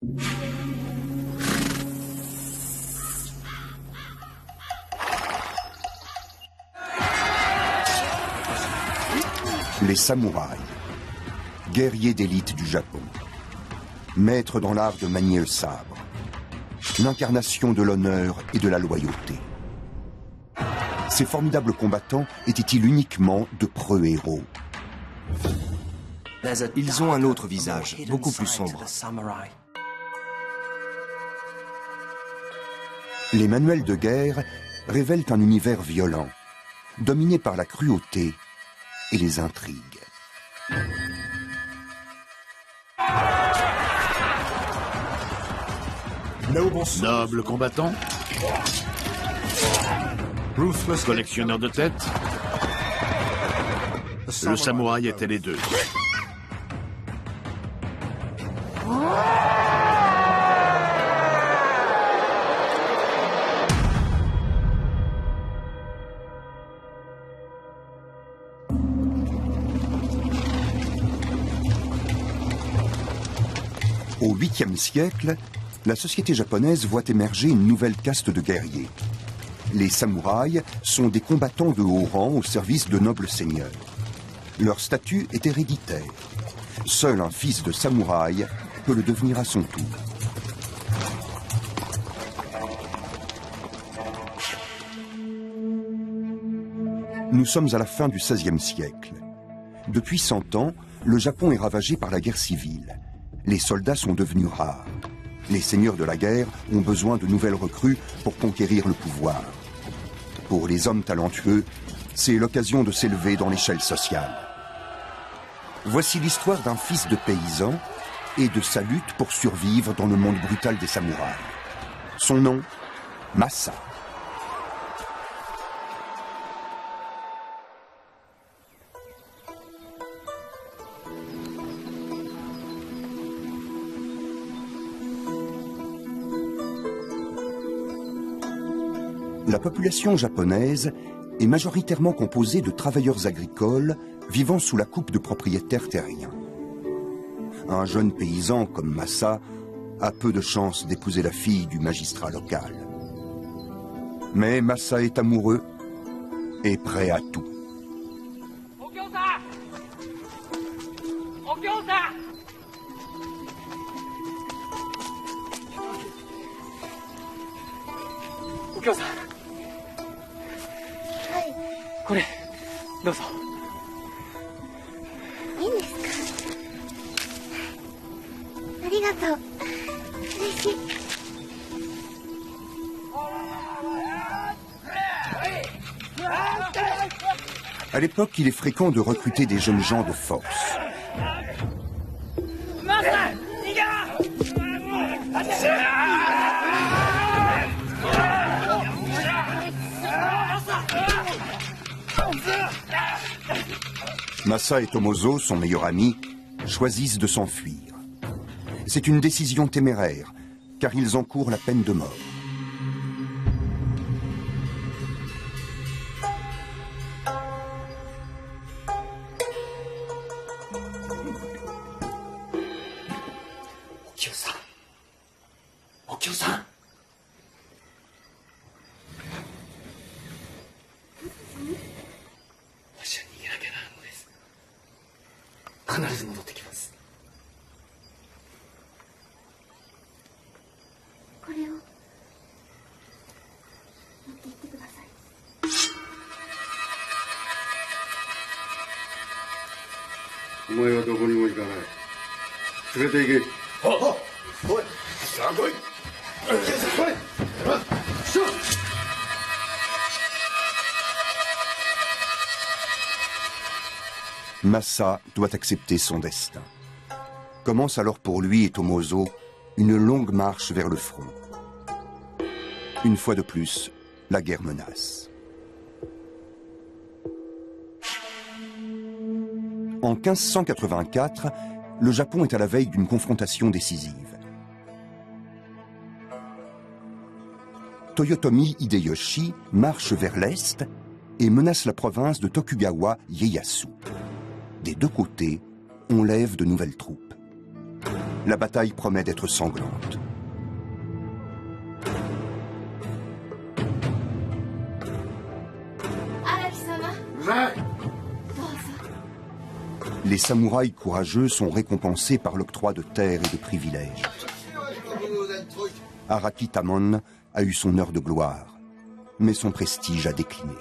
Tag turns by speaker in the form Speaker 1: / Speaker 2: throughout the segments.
Speaker 1: Les samouraïs, guerriers d'élite du Japon, maîtres dans l'art de manier le sabre, l'incarnation de l'honneur et de la loyauté. Ces formidables combattants étaient-ils uniquement de preux héros?
Speaker 2: Ils ont un autre visage, beaucoup plus sombre.
Speaker 1: Les manuels de guerre révèlent un univers violent, dominé par la cruauté et les intrigues.
Speaker 3: Noble combattant, collectionneur de têtes, le samouraï était les deux.
Speaker 1: Au 8e siècle, la société japonaise voit émerger une nouvelle caste de guerriers. Les samouraïs sont des combattants de haut rang au service de nobles seigneurs. Leur statut est héréditaire. Seul un fils de samouraï peut le devenir à son tour. Nous sommes à la fin du XVIe siècle. Depuis 100 ans, le Japon est ravagé par la guerre civile. Les soldats sont devenus rares. Les seigneurs de la guerre ont besoin de nouvelles recrues pour conquérir le pouvoir. Pour les hommes talentueux, c'est l'occasion de s'élever dans l'échelle sociale. Voici l'histoire d'un fils de paysan et de sa lutte pour survivre dans le monde brutal des samouraïs. Son nom, Masa. La population japonaise est majoritairement composée de travailleurs agricoles vivant sous la coupe de propriétaires terriens. Un jeune paysan comme Masa a peu de chances d'épouser la fille du magistrat local. Mais Masa est amoureux et prêt à tout. À l'époque, il est fréquent de recruter des jeunes gens de force. Masa et Tomozo, son meilleur ami, choisissent de s'enfuir. C'est une décision téméraire, car ils encourent la peine de mort.
Speaker 4: Okyo-san.
Speaker 1: Masa doit accepter son destin. Commence alors pour lui et Tomozo une longue marche vers le front. Une fois de plus, la guerre menace. En 1584, le Japon est à la veille d'une confrontation décisive. Toyotomi Hideyoshi marche vers l'est et menace la province de Tokugawa Ieyasu. Des deux côtés, on lève de nouvelles troupes. La bataille promet d'être sanglante. Les samouraïs courageux sont récompensés par l'octroi de terres et de privilèges. Araki Tamon a eu son heure de gloire, mais son prestige a décliné.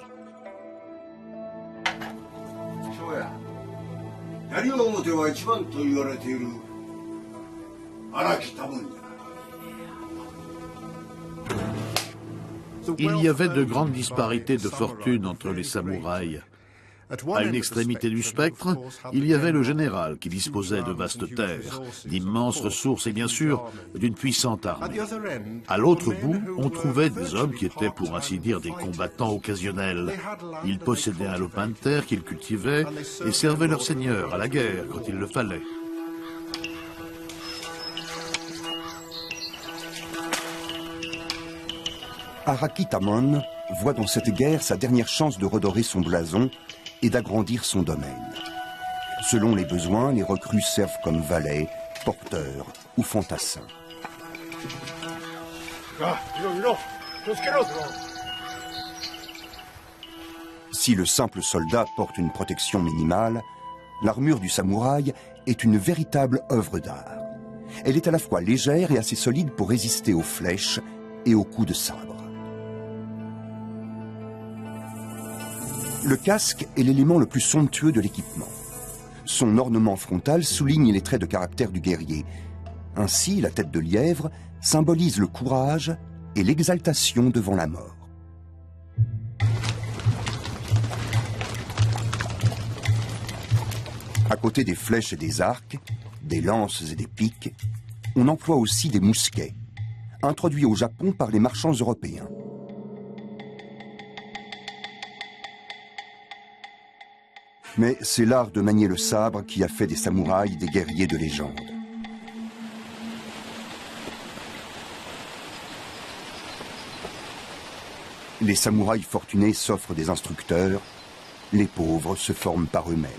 Speaker 3: Il y avait de grandes disparités de fortune entre les samouraïs. À une extrémité du spectre, il y avait le général qui disposait de vastes terres, d'immenses ressources et bien sûr d'une puissante armée. À l'autre bout, on trouvait des hommes qui étaient pour ainsi dire des combattants occasionnels. Ils possédaient un lopin de terre qu'ils cultivaient et servaient leur seigneur à la guerre quand il le fallait.
Speaker 1: Araki Tamon voit dans cette guerre sa dernière chance de redorer son blason et d'agrandir son domaine. Selon les besoins, les recrues servent comme valets, porteurs ou fantassins. Si le simple soldat porte une protection minimale, l'armure du samouraï est une véritable œuvre d'art. Elle est à la fois légère et assez solide pour résister aux flèches et aux coups de sabre. Le casque est l'élément le plus somptueux de l'équipement. Son ornement frontal souligne les traits de caractère du guerrier. Ainsi, la tête de lièvre symbolise le courage et l'exaltation devant la mort. À côté des flèches et des arcs, des lances et des piques, on emploie aussi des mousquets, introduits au Japon par les marchands européens. Mais c'est l'art de manier le sabre qui a fait des samouraïs des guerriers de légende. Les samouraïs fortunés s'offrent des instructeurs, les pauvres se forment par eux-mêmes.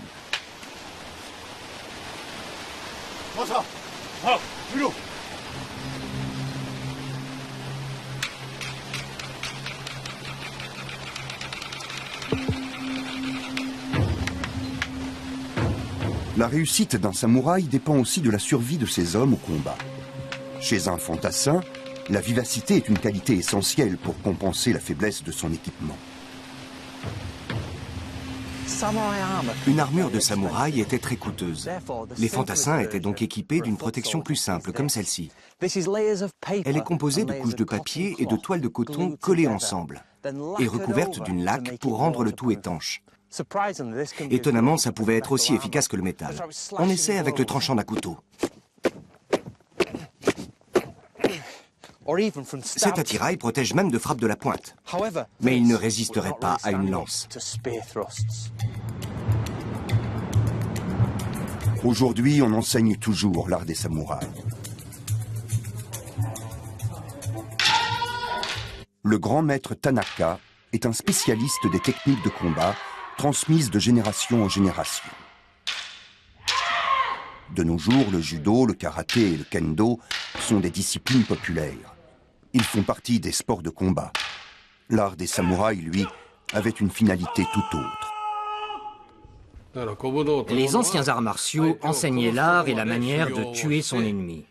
Speaker 1: La réussite d'un samouraï dépend aussi de la survie de ses hommes au combat. Chez un fantassin, la vivacité est une qualité essentielle pour compenser la faiblesse de son équipement.
Speaker 2: Une armure de samouraï était très coûteuse. Les fantassins étaient donc équipés d'une protection plus simple, comme celle-ci. Elle est composée de couches de papier et de toiles de coton collées ensemble et recouverte d'une laque pour rendre le tout étanche. Étonnamment, ça pouvait être aussi efficace que le métal. On essaie avec le tranchant d'un couteau. Cet attirail protège même de frappes de la pointe. Mais il ne résisterait pas à une lance.
Speaker 1: Aujourd'hui, on enseigne toujours l'art des samouraïs. Le grand maître Tanaka est un spécialiste des techniques de combat transmises de génération en génération. De nos jours, le judo, le karaté et le kendo sont des disciplines populaires. Ils font partie des sports de combat. L'art des samouraïs, lui, avait une finalité tout autre.
Speaker 4: Les anciens arts martiaux enseignaient l'art et la manière de tuer son ennemi.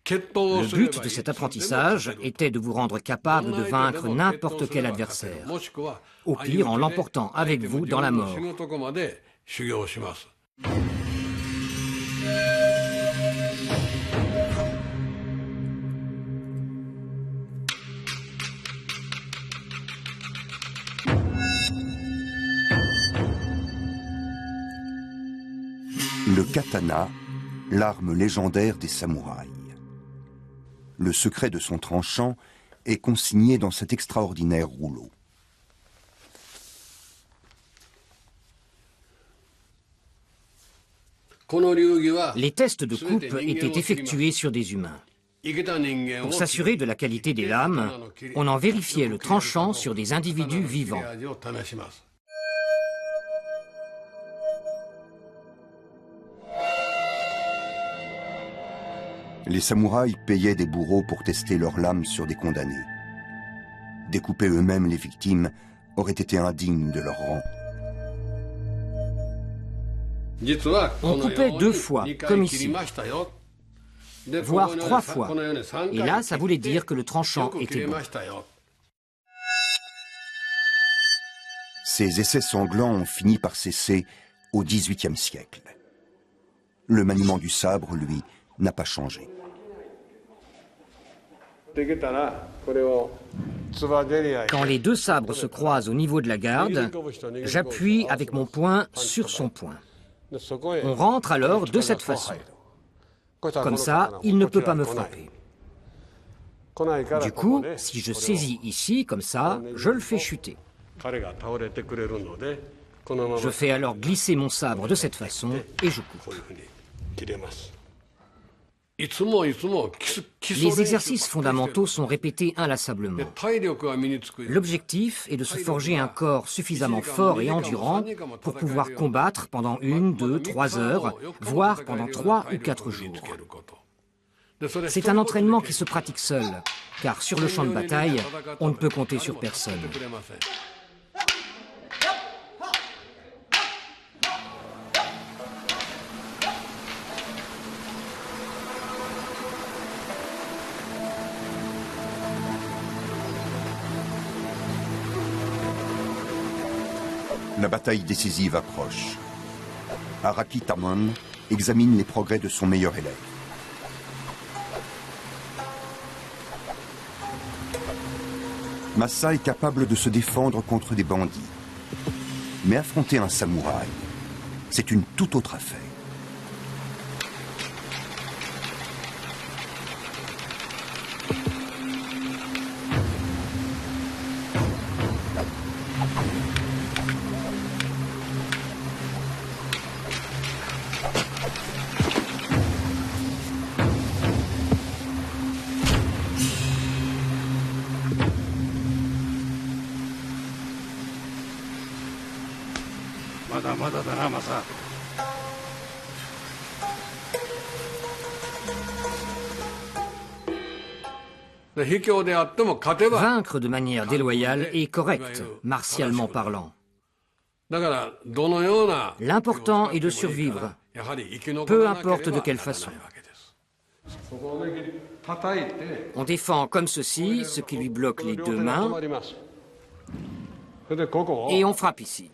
Speaker 4: Le but de cet apprentissage était de vous rendre capable de vaincre n'importe quel adversaire, au pire en l'emportant avec vous dans la mort.
Speaker 1: Le katana, l'arme légendaire des samouraïs. Le secret de son tranchant est consigné dans cet extraordinaire rouleau.
Speaker 4: Les tests de coupe étaient effectués sur des humains. Pour s'assurer de la qualité des lames, on en vérifiait le tranchant sur des individus vivants.
Speaker 1: Les samouraïs payaient des bourreaux pour tester leurs lames sur des condamnés. Découper eux-mêmes les victimes aurait été indigne de leur rang.
Speaker 4: On coupait 2 fois, comme ici, voire 3 fois. Et là, ça voulait dire que le tranchant était bon.
Speaker 1: Ces essais sanglants ont fini par cesser au XVIIIe siècle. Le maniement du sabre, lui, n'a pas changé.
Speaker 4: Quand les 2 sabres se croisent au niveau de la garde, j'appuie avec mon poing sur son poing. On rentre alors de cette façon. Comme ça, il ne peut pas me frapper. Du coup, si je saisis ici, comme ça, je le fais chuter. Je fais alors glisser mon sabre de cette façon et je coupe. Les exercices fondamentaux sont répétés inlassablement. L'objectif est de se forger un corps suffisamment fort et endurant pour pouvoir combattre pendant 1, 2, 3 heures, voire pendant 3 ou 4 jours. C'est un entraînement qui se pratique seul, car sur le champ de bataille, on ne peut compter sur personne.
Speaker 1: La bataille décisive approche. Araki Tamon examine les progrès de son meilleur élève. Masa est capable de se défendre contre des bandits. Mais affronter un samouraï, c'est une toute autre affaire.
Speaker 4: Vaincre de manière déloyale est correct, martialement parlant. L'important est de survivre, peu importe de quelle façon. On défend comme ceci, ce qui lui bloque les 2 mains, et on frappe ici.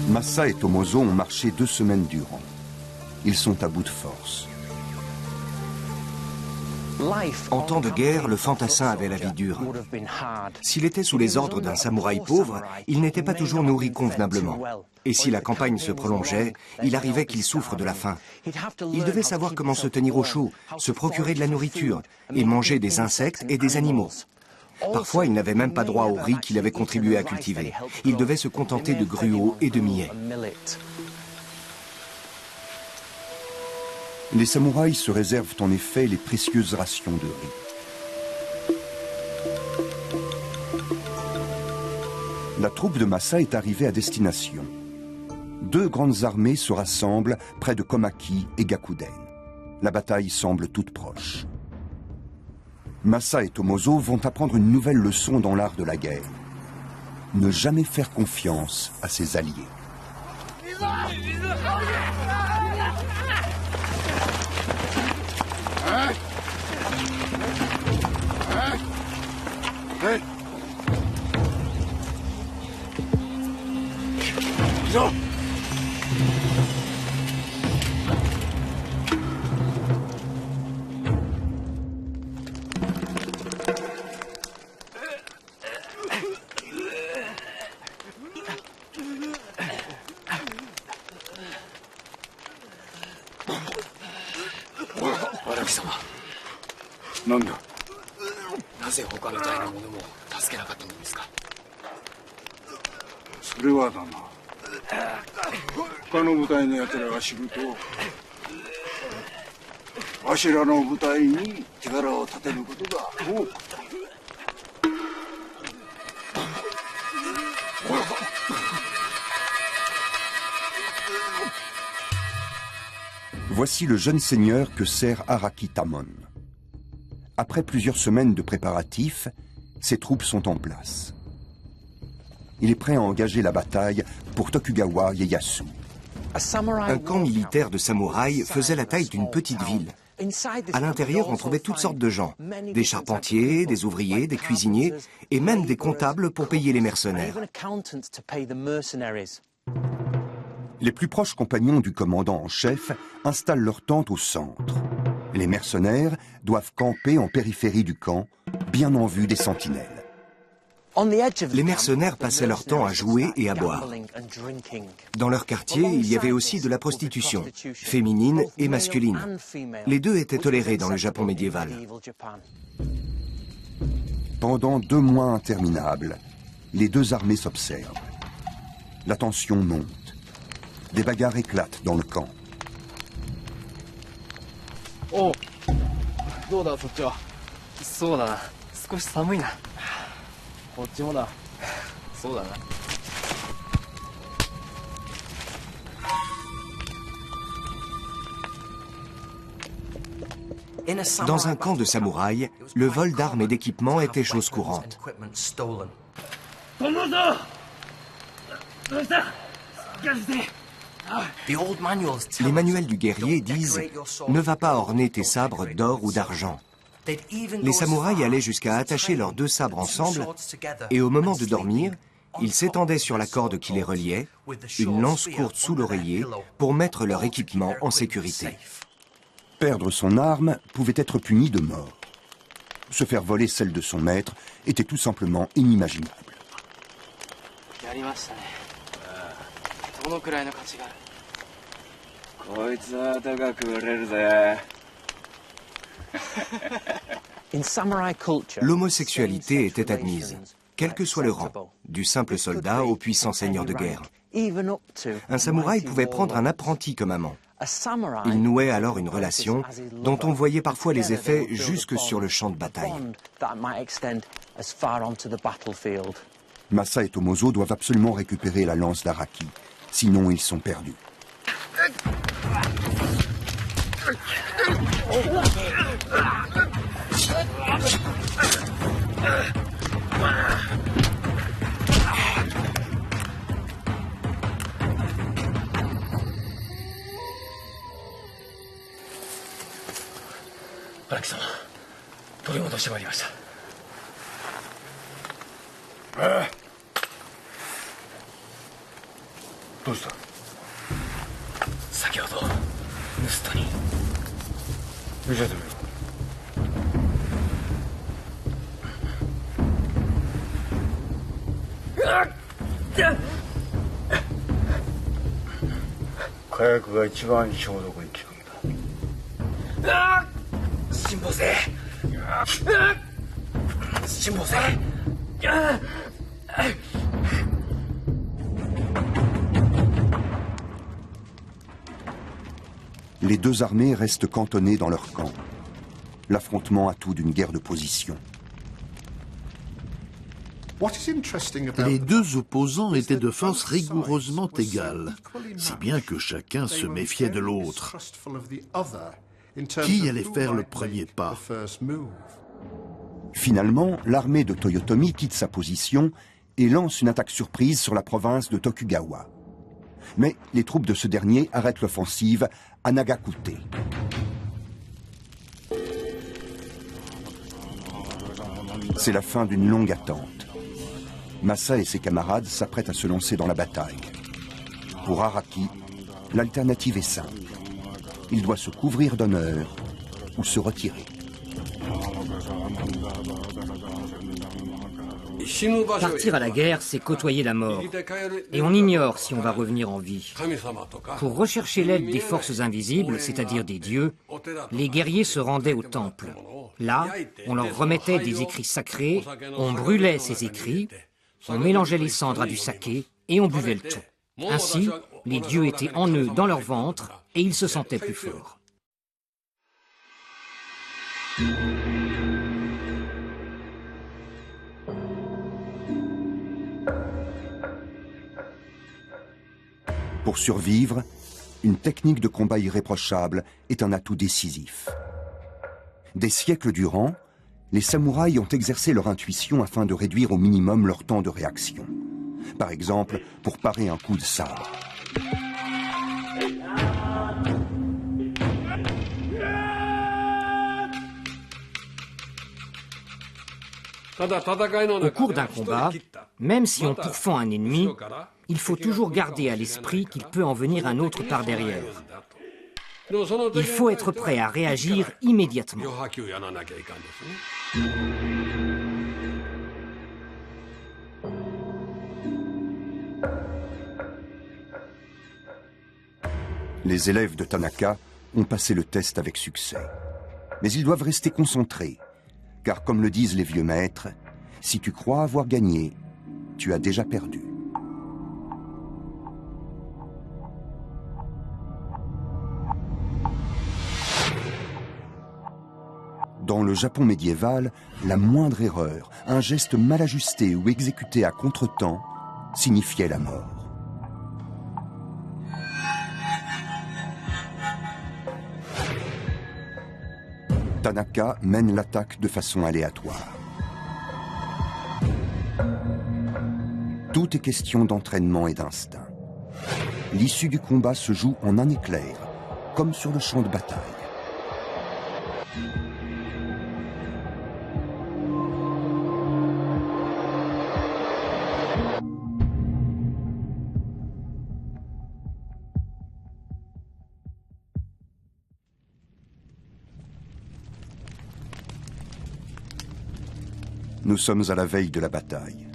Speaker 1: Masa et Tomozo ont marché 2 semaines durant. Ils sont à bout de force.
Speaker 2: En temps de guerre, le fantassin avait la vie dure. S'il était sous les ordres d'un samouraï pauvre, il n'était pas toujours nourri convenablement. Et si la campagne se prolongeait, il arrivait qu'il souffre de la faim. Il devait savoir comment se tenir au chaud, se procurer de la nourriture et manger des insectes et des animaux. Parfois, il n'avait même pas droit au riz qu'il avait contribué à cultiver. Il devait se contenter de gruau et de millet.
Speaker 1: Les samouraïs se réservent en effet les précieuses rations de riz. La troupe de Masa est arrivée à destination. 2 grandes armées se rassemblent près de Komaki et Gakuden. La bataille semble toute proche. Masa et Tomozo vont apprendre une nouvelle leçon dans l'art de la guerre. Ne jamais faire confiance à ses alliés. Voici le jeune seigneur que sert Araki Tamon. Après plusieurs semaines de préparatifs, ses troupes sont en place. Il est prêt à engager la bataille pour Tokugawa Ieyasu.
Speaker 2: Un camp militaire de samouraïs faisait la taille d'une petite ville. À l'intérieur, on trouvait toutes sortes de gens. Des charpentiers, des ouvriers, des cuisiniers et même des comptables pour payer les mercenaires.
Speaker 1: Les plus proches compagnons du commandant en chef installent leur tente au centre. Les mercenaires doivent camper en périphérie du camp, bien en vue des sentinelles.
Speaker 2: Les mercenaires passaient leur temps à jouer et à boire. Dans leur quartier, il y avait aussi de la prostitution, féminine et masculine. Les deux étaient tolérés dans le Japon médiéval.
Speaker 1: Pendant 2 mois interminables, les deux armées s'observent. La tension monte. Des bagarres éclatent dans le camp.
Speaker 2: Dans un camp de samouraïs, le vol d'armes et d'équipements était chose courante. Les manuels du guerrier disent « Ne va pas orner tes sabres d'or ou d'argent ». Les samouraïs allaient jusqu'à attacher leurs 2 sabres ensemble et au moment de dormir, ils s'étendaient sur la corde qui les reliait, une lance courte sous l'oreiller, pour mettre leur équipement en sécurité.
Speaker 1: Perdre son arme pouvait être puni de mort. Se faire voler celle de son maître était tout simplement inimaginable.
Speaker 2: L'homosexualité était admise, quel que soit le rang, du simple soldat au puissant seigneur de guerre. Un samouraï pouvait prendre un apprenti comme amant. Il nouait alors une relation dont on voyait parfois les effets jusque sur le champ de bataille.
Speaker 1: Masa et Tomozo doivent absolument récupérer la lance d'Araki, sinon ils sont perdus. Les deux armées restent cantonnées dans leur camp. L'affrontement a tout d'une guerre de position.
Speaker 3: Les deux opposants étaient de force rigoureusement égales, si bien que chacun se méfiait de l'autre. Qui allait faire le premier pas?
Speaker 1: Finalement, l'armée de Toyotomi quitte sa position et lance une attaque surprise sur la province de Tokugawa. Mais les troupes de ce dernier arrêtent l'offensive à Nagakute. C'est la fin d'une longue attente. Masa et ses camarades s'apprêtent à se lancer dans la bataille. Pour Araki, l'alternative est simple. Il doit se couvrir d'honneur ou se retirer.
Speaker 4: Partir à la guerre, c'est côtoyer la mort. Et on ignore si on va revenir en vie. Pour rechercher l'aide des forces invisibles, c'est-à-dire des dieux, les guerriers se rendaient au temple. Là, on leur remettait des écrits sacrés, on brûlait ces écrits, on mélangeait les cendres à du saké et on buvait le tout. Ainsi, les dieux étaient en eux dans leur ventre et ils se sentaient plus forts.
Speaker 1: Pour survivre, une technique de combat irréprochable est un atout décisif. Des siècles durant, les samouraïs ont exercé leur intuition afin de réduire au minimum leur temps de réaction. Par exemple, pour parer un coup de sabre.
Speaker 4: Au cours d'un combat, même si on pourfend un ennemi, il faut toujours garder à l'esprit qu'il peut en venir un autre par derrière. Il faut être prêt à réagir immédiatement.
Speaker 1: Les élèves de Tanaka ont passé le test avec succès. Mais ils doivent rester concentrés, car comme le disent les vieux maîtres, si tu crois avoir gagné, tu as déjà perdu. Dans le Japon médiéval, la moindre erreur, un geste mal ajusté ou exécuté à contretemps, signifiait la mort. Tanaka mène l'attaque de façon aléatoire. Tout est question d'entraînement et d'instinct. L'issue du combat se joue en un éclair, comme sur le champ de bataille. Nous sommes à la veille de la bataille.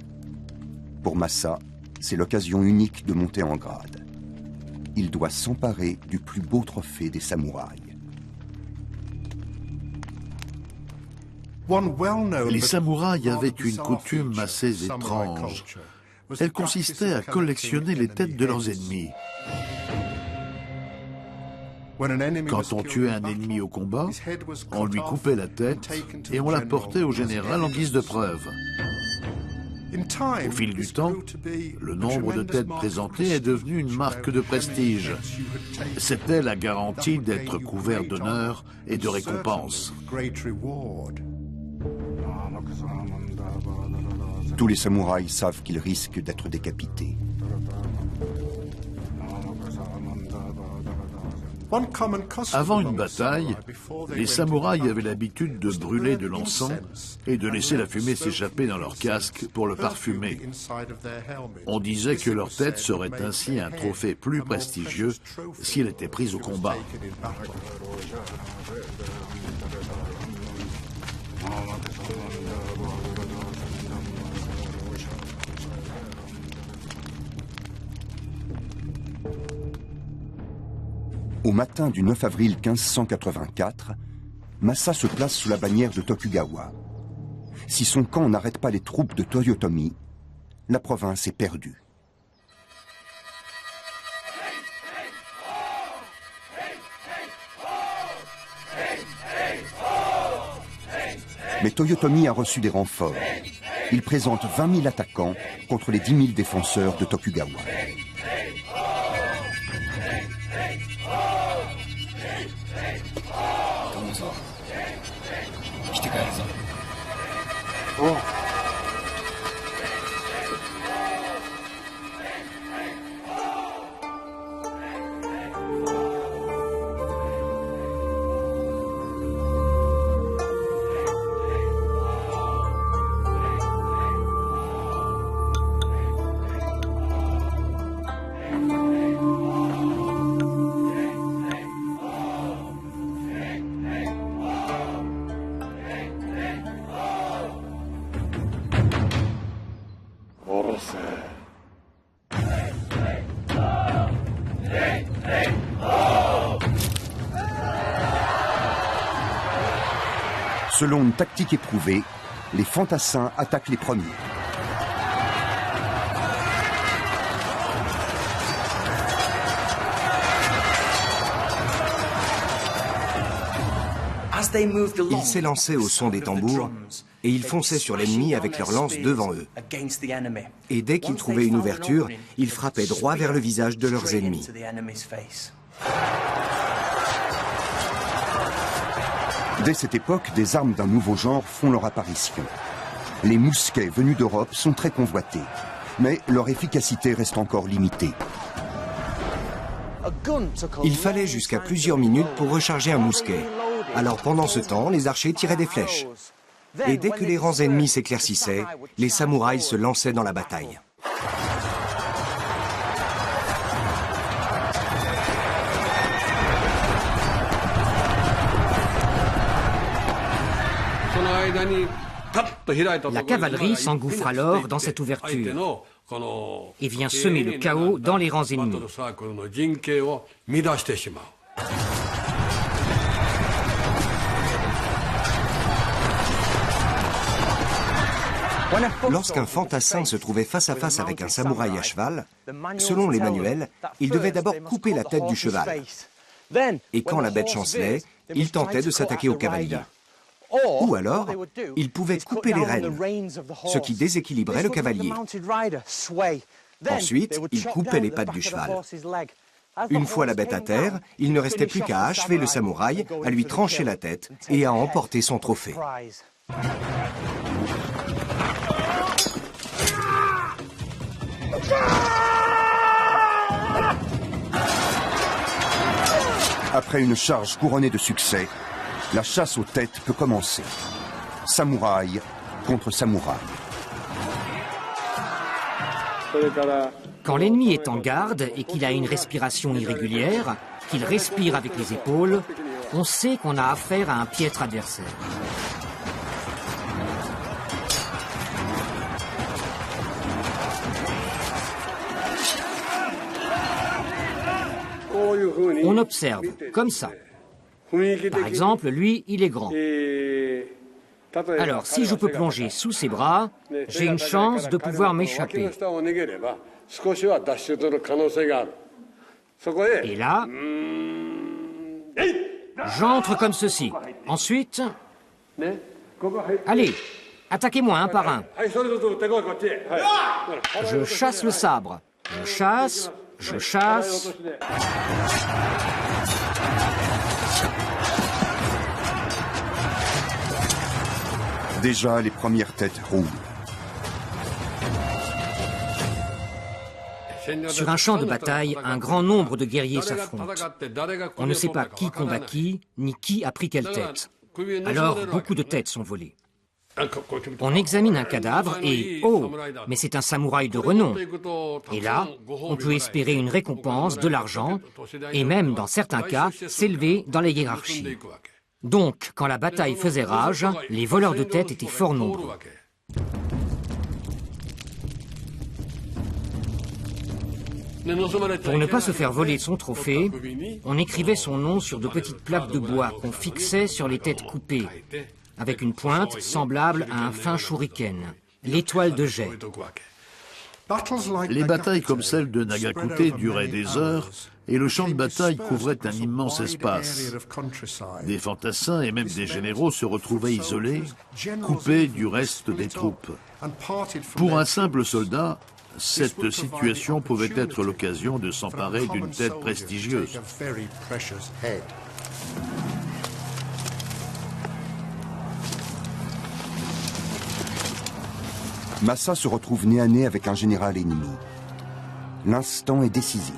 Speaker 1: Pour Masa, c'est l'occasion unique de monter en grade. Il doit s'emparer du plus beau trophée des samouraïs.
Speaker 3: Les samouraïs avaient une coutume assez étrange. Elle consistait à collectionner les têtes de leurs ennemis. Quand on tuait un ennemi au combat, on lui coupait la tête et on la portait au général en guise de preuve. Au fil du temps, le nombre de têtes présentées est devenu une marque de prestige. C'était la garantie d'être couvert d'honneur et de récompenses.
Speaker 1: Tous les samouraïs savent qu'ils risquent d'être décapités.
Speaker 3: Avant une bataille, les samouraïs avaient l'habitude de brûler de l'encens et de laisser la fumée s'échapper dans leur casque pour le parfumer. On disait que leur tête serait ainsi un trophée plus prestigieux si elle était prise au combat.
Speaker 1: Au matin du 9 avril 1584, Masa se place sous la bannière de Tokugawa. Si son camp n'arrête pas les troupes de Toyotomi, la province est perdue. Mais Toyotomi a reçu des renforts. Il présente 20 000 attaquants contre les 10 000 défenseurs de Tokugawa. Selon une tactique éprouvée, les fantassins attaquent les premiers.
Speaker 2: Ils s'élançaient au son des tambours et ils fonçaient sur l'ennemi avec leurs lances devant eux. Et dès qu'ils trouvaient une ouverture, ils frappaient droit vers le visage de leurs ennemis.
Speaker 1: Dès cette époque, des armes d'un nouveau genre font leur apparition. Les mousquets venus d'Europe sont très convoités, mais leur efficacité reste encore limitée.
Speaker 2: Il fallait jusqu'à plusieurs minutes pour recharger un mousquet. Alors pendant ce temps, les archers tiraient des flèches. Et dès que les rangs ennemis s'éclaircissaient, les samouraïs se lançaient dans la bataille.
Speaker 4: La cavalerie s'engouffre alors dans cette ouverture et vient semer le chaos dans les rangs ennemis.
Speaker 2: Lorsqu'un fantassin se trouvait face à face avec un samouraï à cheval, selon les manuels, il devait d'abord couper la tête du cheval. Et quand la bête chancelait, il tentait de s'attaquer au cavalier. Ou alors, il pouvait couper les rênes, ce qui déséquilibrait le cavalier. Ensuite, il coupait les pattes du cheval. Une fois la bête à terre, il ne restait plus qu'à achever le samouraï, à lui trancher la tête et à emporter son trophée.
Speaker 1: Après une charge couronnée de succès, la chasse aux têtes peut commencer. Samouraï contre samouraï.
Speaker 4: Quand l'ennemi est en garde et qu'il a une respiration irrégulière, qu'il respire avec les épaules, on sait qu'on a affaire à un piètre adversaire. On observe, comme ça. Par exemple, lui, il est grand. Alors, si je peux plonger sous ses bras, j'ai une chance de pouvoir m'échapper. Et là, j'entre comme ceci. Ensuite, allez, attaquez-moi un par un. Je chasse le sabre. Je chasse, je chasse.
Speaker 1: Déjà, les premières têtes roulent.
Speaker 4: Sur un champ de bataille, un grand nombre de guerriers s'affrontent. On ne sait pas qui combat qui, ni qui a pris quelle tête. Alors, beaucoup de têtes sont volées. On examine un cadavre et, oh, mais c'est un samouraï de renom. Et là, on peut espérer une récompense, de l'argent, et même, dans certains cas, s'élever dans les hiérarchies. Donc, quand la bataille faisait rage, les voleurs de têtes étaient fort nombreux. Pour ne pas se faire voler son trophée, on écrivait son nom sur de petites plaques de bois qu'on fixait sur les têtes coupées, avec une pointe semblable à un fin shuriken, l'étoile de jet.
Speaker 3: Les batailles comme celle de Nagakute duraient des heures et le champ de bataille couvrait un immense espace. Des fantassins et même des généraux se retrouvaient isolés, coupés du reste des troupes. Pour un simple soldat, cette situation pouvait être l'occasion de s'emparer d'une tête prestigieuse.
Speaker 1: Massa se retrouve nez à nez avec un général ennemi. L'instant est décisif.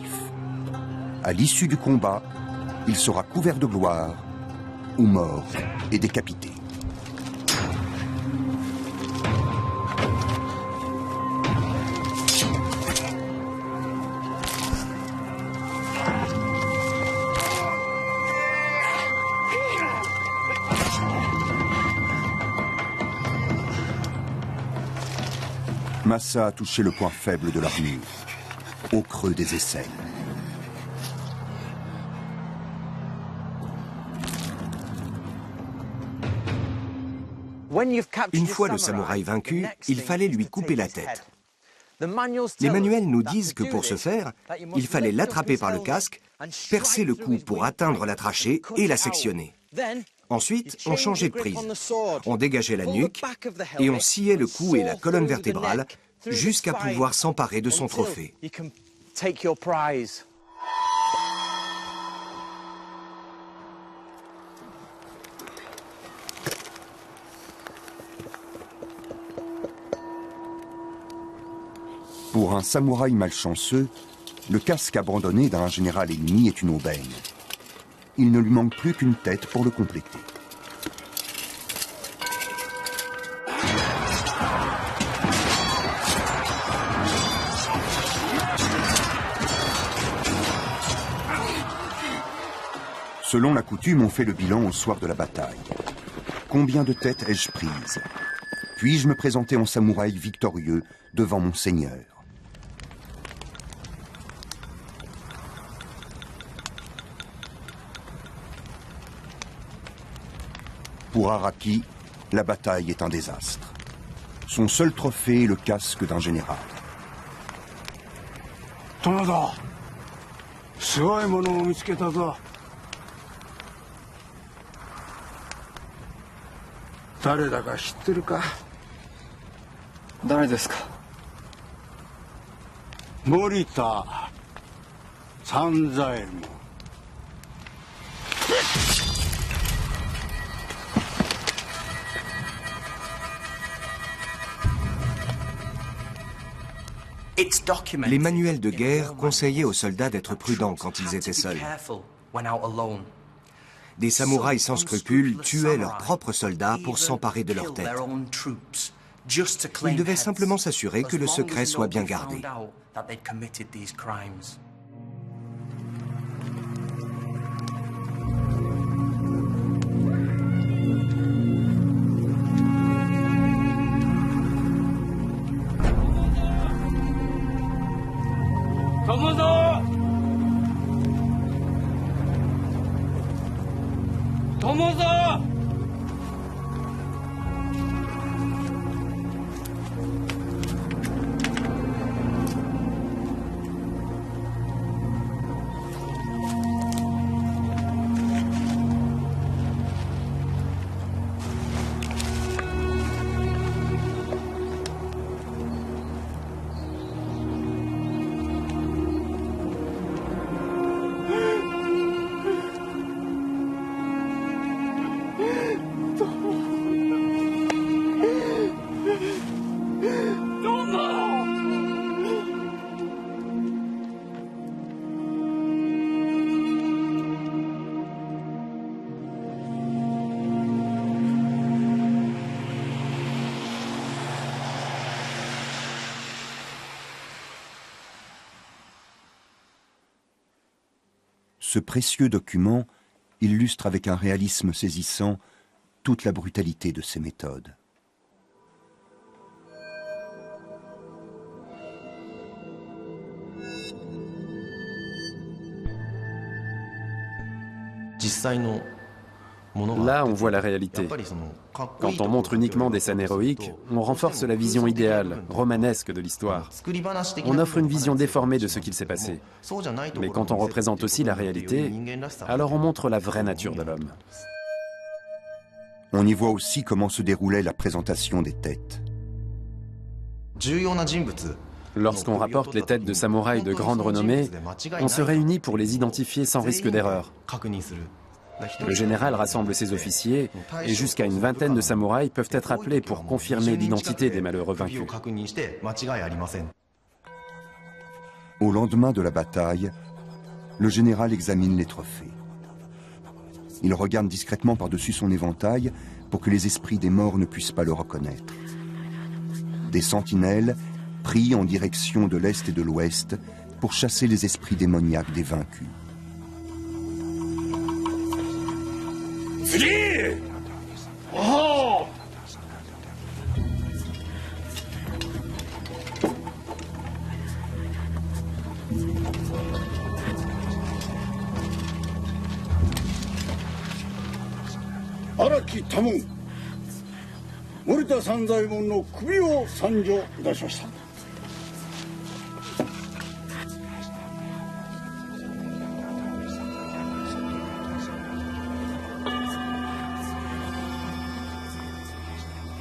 Speaker 1: À l'issue du combat, il sera couvert de gloire ou mort et décapité. Massa a touché le point faible de l'armure, au creux des aisselles.
Speaker 2: Une fois le samouraï vaincu, il fallait lui couper la tête. Les manuels nous disent que pour ce faire, il fallait l'attraper par le casque, percer le cou pour atteindre la trachée et la sectionner. Ensuite, on changeait de prise. On dégageait la nuque et on sciait le cou et la colonne vertébrale jusqu'à pouvoir s'emparer de son trophée.
Speaker 1: Pour un samouraï malchanceux, le casque abandonné d'un général ennemi est une aubaine. Il ne lui manque plus qu'une tête pour le compléter. Selon la coutume, on fait le bilan au soir de la bataille. Combien de têtes ai-je prises? Puis-je me présenter en samouraï victorieux devant mon seigneur? Pour Araki, la bataille est un désastre. Son seul trophée est le casque d'un général.
Speaker 5: Tomoda, すごいものを見つけたぞ。誰だか知ってるか？誰ですか？森田三左衛門。
Speaker 2: Les manuels de guerre conseillaient aux soldats d'être prudents quand ils étaient seuls. Des samouraïs sans scrupules tuaient leurs propres soldats pour s'emparer de leur tête. Ils devaient simplement s'assurer que le secret soit bien gardé.
Speaker 1: Ce précieux document illustre avec un réalisme saisissant toute la brutalité de ces méthodes.
Speaker 6: Là, on voit la réalité. Quand on montre uniquement des scènes héroïques, on renforce la vision idéale, romanesque de l'histoire. On offre une vision déformée de ce qu'il s'est passé. Mais quand on représente aussi la réalité, alors on montre la vraie nature de l'homme.
Speaker 1: On y voit aussi comment se déroulait la présentation des têtes.
Speaker 6: Lorsqu'on rapporte les têtes de samouraïs de grande renommée, on se réunit pour les identifier sans risque d'erreur. Le général rassemble ses officiers et jusqu'à une vingtaine de samouraïs peuvent être appelés pour confirmer l'identité des malheureux vaincus.
Speaker 1: Au lendemain de la bataille, le général examine les trophées. Il regarde discrètement par-dessus son éventail pour que les esprits des morts ne puissent pas le reconnaître. Des sentinelles prient en direction de l'est et de l'ouest pour chasser les esprits démoniaques des vaincus.
Speaker 5: Oh! Araki Tamon, 森田三左衛門の首を参上いたしました。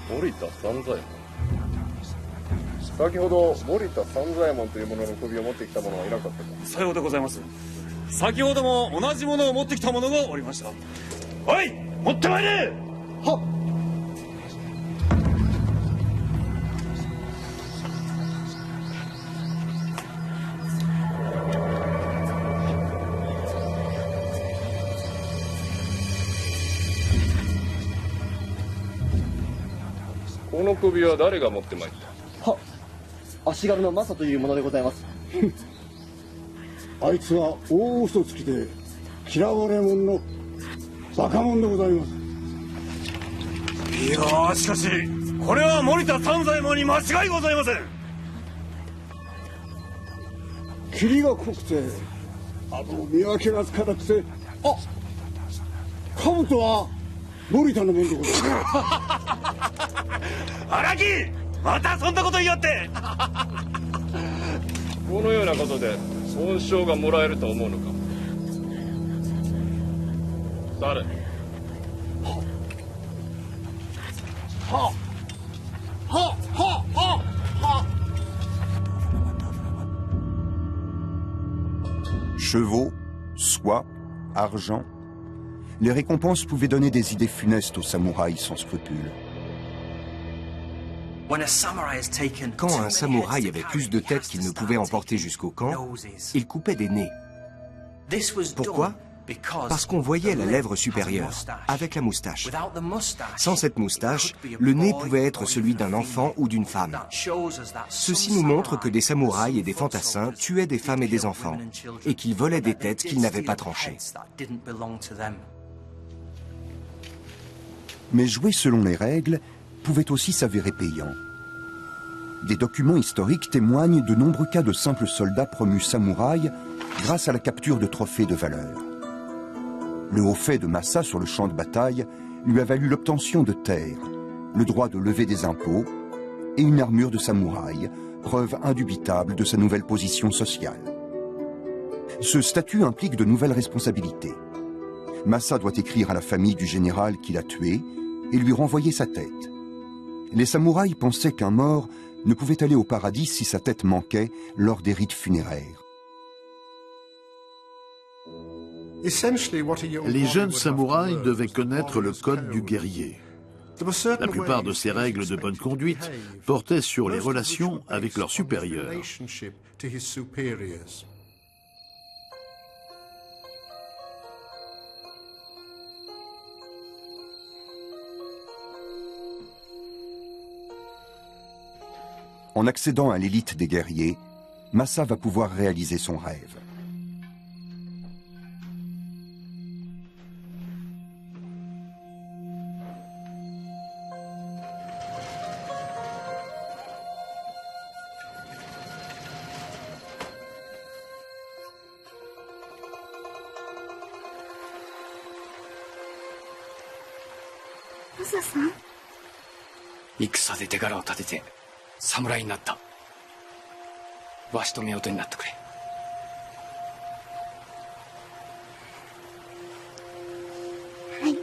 Speaker 7: 森田三左衛門。先ほど森田三左衛門というものの首を持ってきた者はいなかったか。
Speaker 8: さようでございます。先ほども同じものを持ってきた者がおりました。おい、持ってまいれ。
Speaker 5: はっ。
Speaker 7: この首は誰が持ってまいった。
Speaker 9: は、足軽のマサというものでございます。
Speaker 5: あいつは大嘘つきで嫌われ者のバカ者でございます。
Speaker 8: いやー、しかしこれは森田三左衛門に間違いございません。
Speaker 5: 霧が濃くて見分けがつかなくて、あ、兜は森田のもんでございます。
Speaker 8: 荒木、またそんなこと言いよって。
Speaker 7: このようなことで恩賞がもらえると思うのか。誰。
Speaker 1: Chevaux, soie, argent. Les récompenses pouvaient donner des idées funestes aux samouraïs sans scrupules.
Speaker 2: Quand un samouraï avait plus de têtes qu'il ne pouvait emporter jusqu'au camp, il coupait des nez. Pourquoi? Parce qu'on voyait la lèvre supérieure, avec la moustache. Sans cette moustache, le nez pouvait être celui d'un enfant ou d'une femme. Ceci nous montre que des samouraïs et des fantassins tuaient des femmes et des enfants, et qu'ils volaient des têtes qu'ils n'avaient pas tranchées.
Speaker 1: Mais jouer selon les règles pouvait aussi s'avérer payant. Des documents historiques témoignent de nombreux cas de simples soldats promus samouraïs grâce à la capture de trophées de valeur. Le haut fait de Masa sur le champ de bataille lui a valu l'obtention de terres, le droit de lever des impôts et une armure de samouraï, preuve indubitable de sa nouvelle position sociale. Ce statut implique de nouvelles responsabilités. Masa doit écrire à la famille du général qui l'a tué et lui renvoyer sa tête. Les samouraïs pensaient qu'un mort ne pouvait aller au paradis si sa tête manquait lors des rites funéraires.
Speaker 3: Les jeunes samouraïs devaient connaître le code du guerrier. La plupart de ces règles de bonne conduite portaient sur les relations avec leurs supérieurs.
Speaker 1: En accédant à l'élite des guerriers, Masa va pouvoir réaliser son rêve.
Speaker 10: Masa-san? 戦で手柄を立てて侍になった。わしと夫婦になってくれ。
Speaker 11: はい。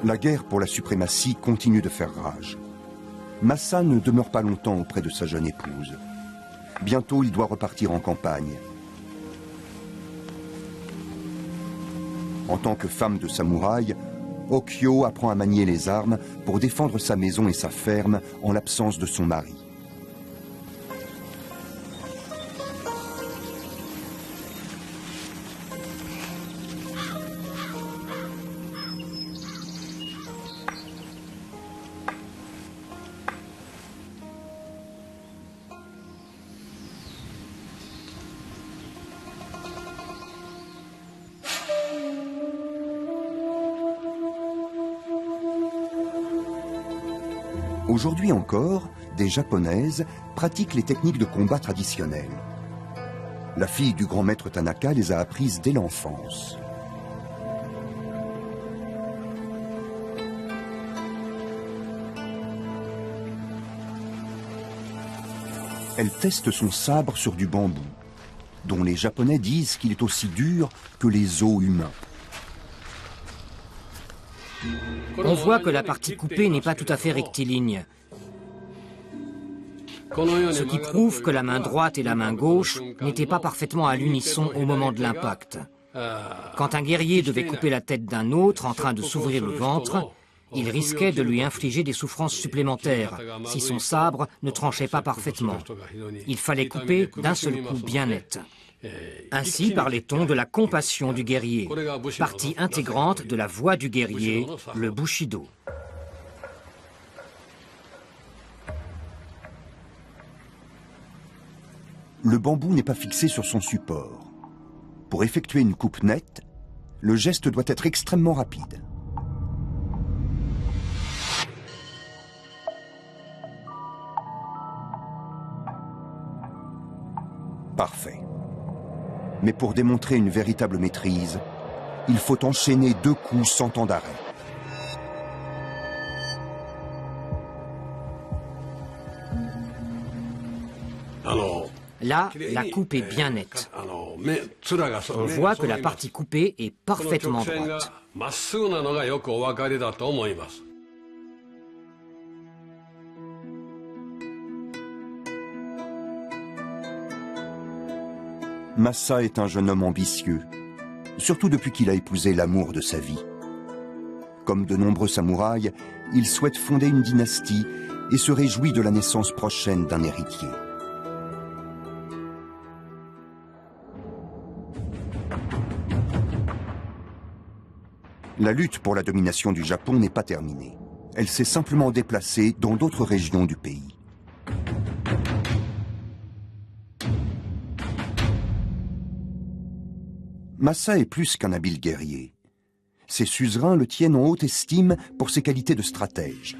Speaker 1: La guerre pour la suprématie continue de faire rage. Masa ne demeure pas longtemps auprès de sa jeune épouse. Bientôt, il doit repartir en campagne. En tant que femme de samouraï, Okyo apprend à manier les armes pour défendre sa maison et sa ferme en l'absence de son mari. Aujourd'hui encore, des Japonaises pratiquent les techniques de combat traditionnelles. La fille du grand maître Tanaka les a apprises dès l'enfance. Elle teste son sabre sur du bambou, dont les Japonais disent qu'il est aussi dur que les os humains.
Speaker 4: On voit que la partie coupée n'est pas tout à fait rectiligne, ce qui prouve que la main droite et la main gauche n'étaient pas parfaitement à l'unisson au moment de l'impact. Quand un guerrier devait couper la tête d'un autre en train de s'ouvrir le ventre, il risquait de lui infliger des souffrances supplémentaires si son sabre ne tranchait pas parfaitement. Il fallait couper d'un seul coup bien net. Ainsi parlait-on de la compassion du guerrier, partie intégrante de la voie du guerrier, le Bushido.
Speaker 1: Le bambou n'est pas fixé sur son support. Pour effectuer une coupe nette, le geste doit être extrêmement rapide. Parfait. Mais pour démontrer une véritable maîtrise, il faut enchaîner 2 coups sans temps d'arrêt.
Speaker 4: Là, la coupe est bien nette. On voit que la partie coupée est parfaitement droite.
Speaker 1: Masa est un jeune homme ambitieux, surtout depuis qu'il a épousé l'amour de sa vie. Comme de nombreux samouraïs, il souhaite fonder une dynastie et se réjouit de la naissance prochaine d'un héritier. La lutte pour la domination du Japon n'est pas terminée. Elle s'est simplement déplacée dans d'autres régions du pays. Masa est plus qu'un habile guerrier. Ses suzerains le tiennent en haute estime pour ses qualités de stratège.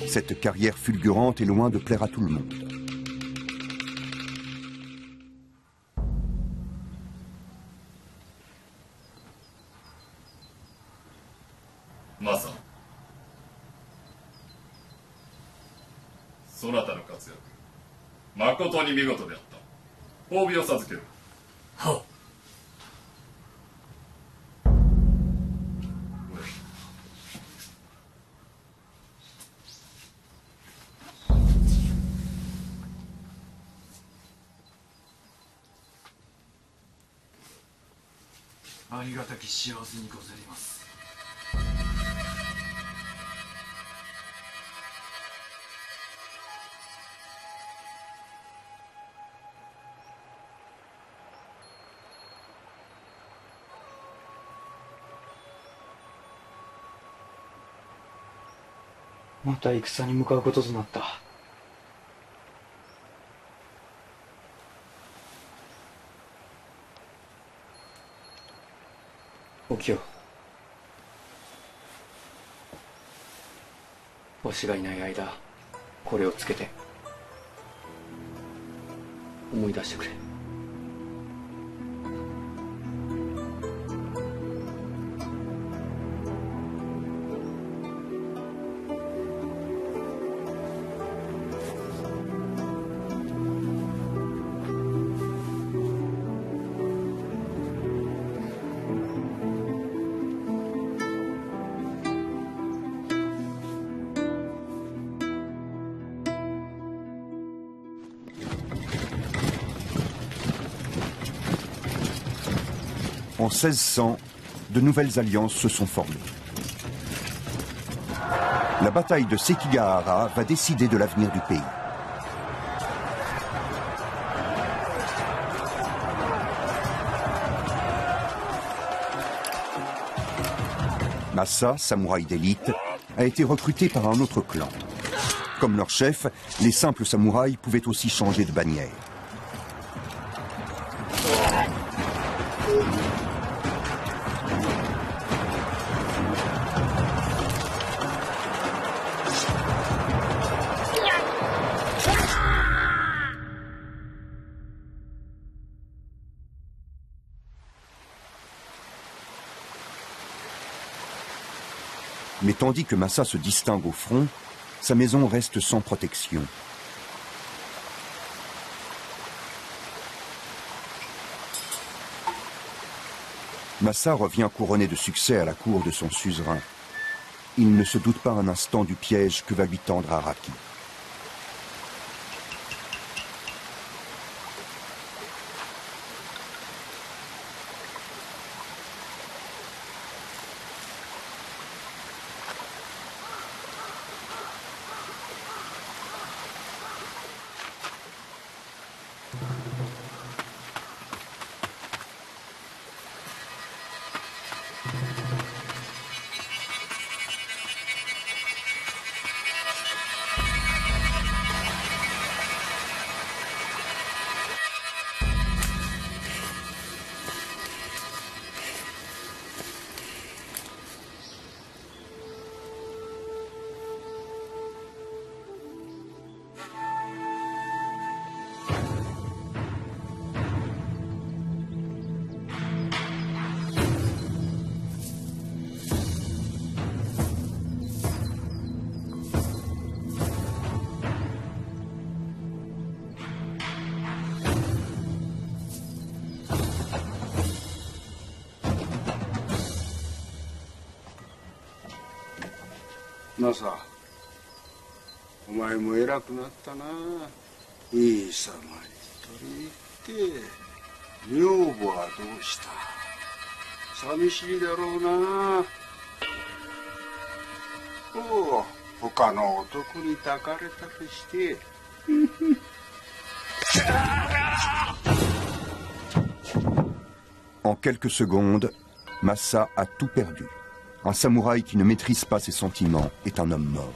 Speaker 1: Cette carrière fulgurante est loin de plaire à tout le monde.
Speaker 12: Masa, そなたの活躍、誠に見事であった。褒美を授ける。はっ。ありがたき幸せにございます。また戦に向かうこととなった。おきよ、わしがいない間、これをつけて思い出してくれ。
Speaker 1: En 1600, de nouvelles alliances se sont formées. La bataille de Sekigahara va décider de l'avenir du pays. Masa, samouraï d'élite, a été recruté par un autre clan. Comme leur chef, les simples samouraïs pouvaient aussi changer de bannière. Mais tandis que Masa se distingue au front, sa maison reste sans protection. Masa revient couronné de succès à la cour de son suzerain. Il ne se doute pas un instant du piège que va lui tendre Araki.
Speaker 5: Masa, お前も偉くなったな。いい様に取り入って女房はどうした？寂しいだろうな。おう、他の男に抱かれたりして。
Speaker 1: En quelques secondes, Masa a tout perdu. Un samouraï qui ne maîtrise pas ses sentiments est un homme mort.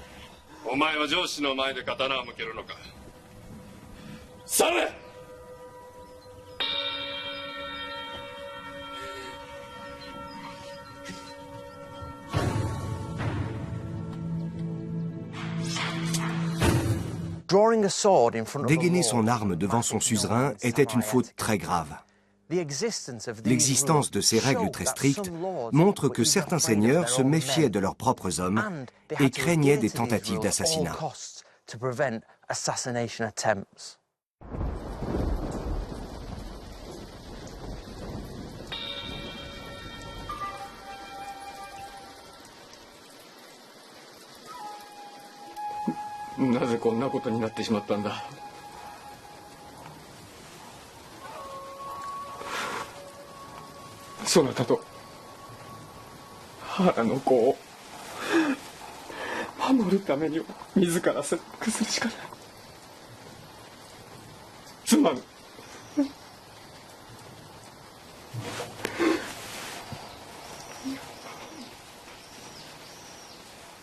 Speaker 2: Dégainer son arme devant son suzerain était une faute très grave. L'existence de ces règles très strictes montre que certains seigneurs se méfiaient de leurs propres hommes et craignaient des tentatives d'assassinat.
Speaker 10: « そなたと原の子を守るためには自ら切腹するしかない。すまぬ。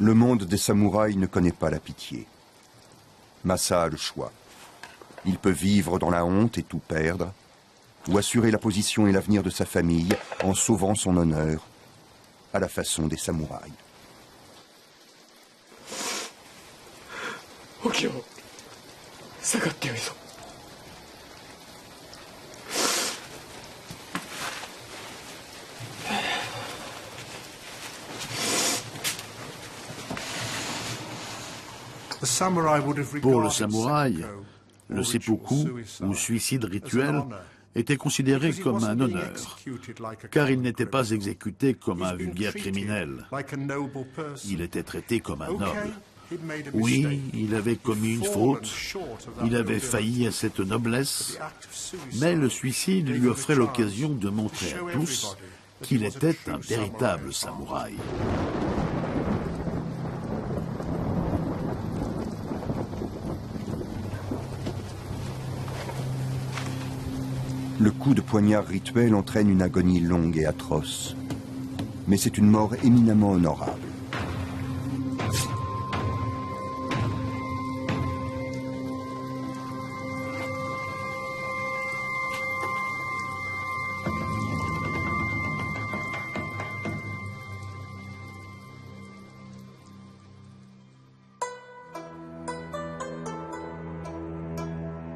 Speaker 1: Le monde des samouraïs ne connaît pas la pitié. Masa a le choix. Il peut vivre dans la honte et tout perdre, ou assurer la position et l'avenir de sa famille en sauvant son honneur, à la façon des samouraïs.
Speaker 10: Okio, sagatte oi zo.
Speaker 3: Pour le samouraï, le seppuku, ou suicide rituel, était considéré comme un honneur, car il n'était pas exécuté comme un vulgaire criminel. Il était traité comme un noble. Oui, il avait commis une faute, il avait failli à cette noblesse, mais le suicide lui offrait l'occasion de montrer à tous qu'il était un véritable samouraï.
Speaker 1: Le coup de poignard rituel entraîne une agonie longue et atroce. Mais c'est une mort éminemment honorable.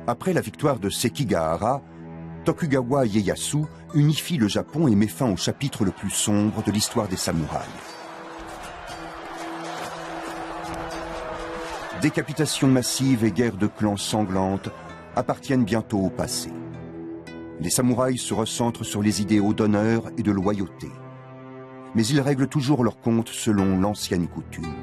Speaker 1: Après la victoire de Sekigahara, Tokugawa Ieyasu unifie le Japon et met fin au chapitre le plus sombre de l'histoire des samouraïs. Décapitation massive et guerre de clans sanglante appartiennent bientôt au passé. Les samouraïs se recentrent sur les idéaux d'honneur et de loyauté. Mais ils règlent toujours leur compte selon l'ancienne coutume.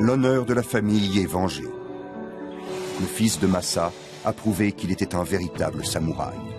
Speaker 1: L'honneur de la famille est vengé. Le fils de Masa a prouvé qu'il était un véritable samouraï.